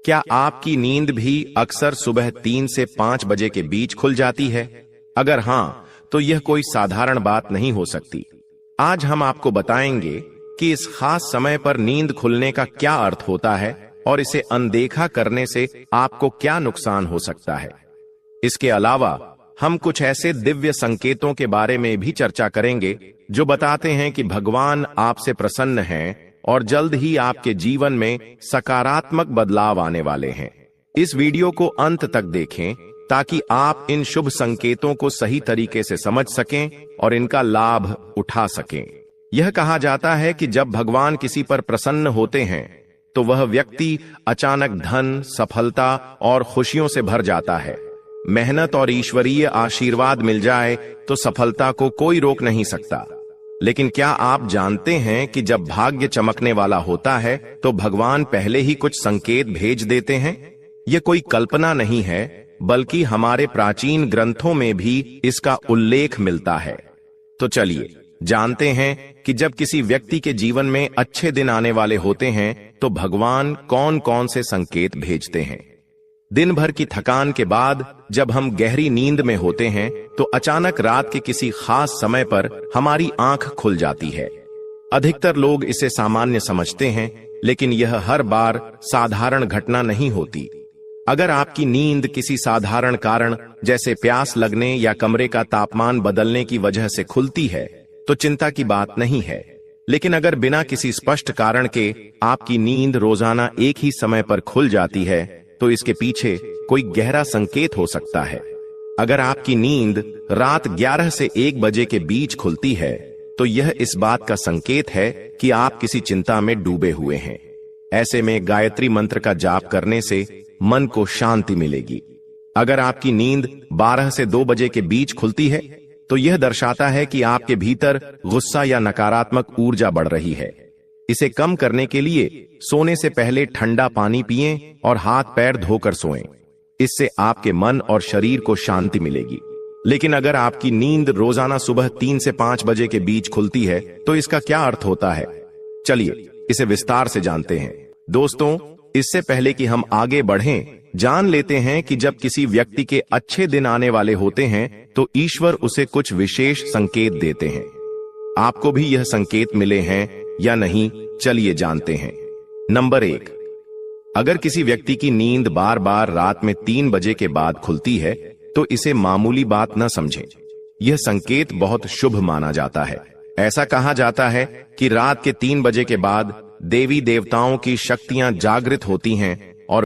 क्या आपकी नींद भी अक्सर सुबह 3 से 5 बजे के बीच खुल जाती है? अगर हां, तो यह कोई साधारण बात नहीं हो सकती। आज हम आपको बताएंगे कि इस खास समय पर नींद खुलने का क्या अर्थ होता है और इसे अनदेखा करने से आपको क्या नुकसान हो सकता है। इसके अलावा हम कुछ ऐसे दिव्य संकेतों के बारे में भी चर्चा करेंगे जो बताते हैं कि भगवान आपसे प्रसन्न हैं और जल्द ही आपके जीवन में सकारात्मक बदलाव आने वाले हैं। इस वीडियो को अंत तक देखें ताकि आप इन शुभ संकेतों को सही तरीके से समझ सकें और इनका लाभ उठा सकें। यह कहा जाता है कि जब भगवान किसी पर प्रसन्न होते हैं तो वह व्यक्ति अचानक धन, सफलता और खुशियों से भर जाता है। मेहनत और ईश्वरीय आशीर्वाद मिल जाए तो सफलता को कोई रोक नहीं सकता। लेकिन क्या आप जानते हैं कि जब भाग्य चमकने वाला होता है तो भगवान पहले ही कुछ संकेत भेज देते हैं? यह कोई कल्पना नहीं है, बल्कि हमारे प्राचीन ग्रंथों में भी इसका उल्लेख मिलता है। तो चलिए जानते हैं कि जब किसी व्यक्ति के जीवन में अच्छे दिन आने वाले होते हैं तो भगवान कौन कौन से संकेत भेजते हैं। दिन भर की थकान के बाद जब हम गहरी नींद में होते हैं तो अचानक रात के किसी खास समय पर हमारी आंख खुल जाती है। अधिकतर लोग इसे सामान्य समझते हैं, लेकिन यह हर बार साधारण घटना नहीं होती। अगर आपकी नींद किसी साधारण कारण जैसे प्यास लगने या कमरे का तापमान बदलने की वजह से खुलती है तो चिंता की बात नहीं है। लेकिन अगर बिना किसी स्पष्ट कारण के आपकी नींद रोजाना एक ही समय पर खुल जाती है तो इसके पीछे कोई गहरा संकेत हो सकता है। अगर आपकी नींद रात 11 से 1 बजे के बीच खुलती है तो यह इस बात का संकेत है कि आप किसी चिंता में डूबे हुए हैं। ऐसे में गायत्री मंत्र का जाप करने से मन को शांति मिलेगी। अगर आपकी नींद 12 से 2 बजे के बीच खुलती है तो यह दर्शाता है कि आपके भीतर गुस्सा या नकारात्मक ऊर्जा बढ़ रही है। इसे कम करने के लिए सोने से पहले ठंडा पानी पिएं और हाथ पैर धोकर सोएं। इससे आपके मन और शरीर को शांति मिलेगी। लेकिन अगर आपकी नींद रोजाना सुबह 3 से 5 बजे के बीच खुलती है तो इसका क्या अर्थ होता है? चलिए इसे विस्तार से जानते हैं। दोस्तों, इससे पहले कि हम आगे बढ़ें, जान लेते हैं कि जब किसी व्यक्ति के अच्छे दिन आने वाले होते हैं तो ईश्वर उसे कुछ विशेष संकेत देते हैं। आपको भी यह संकेत मिले हैं या नहीं, चलिए जानते हैं। नंबर 1, अगर किसी व्यक्ति की नींद बार बार रात में 3 बजे के बाद खुलती है तो इसे मामूली बात न समझें। यह संकेत बहुत शुभ माना जाता है। ऐसा कहा जाता है कि रात के 3 बजे के बाद देवी देवताओं की शक्तियां जागृत होती हैं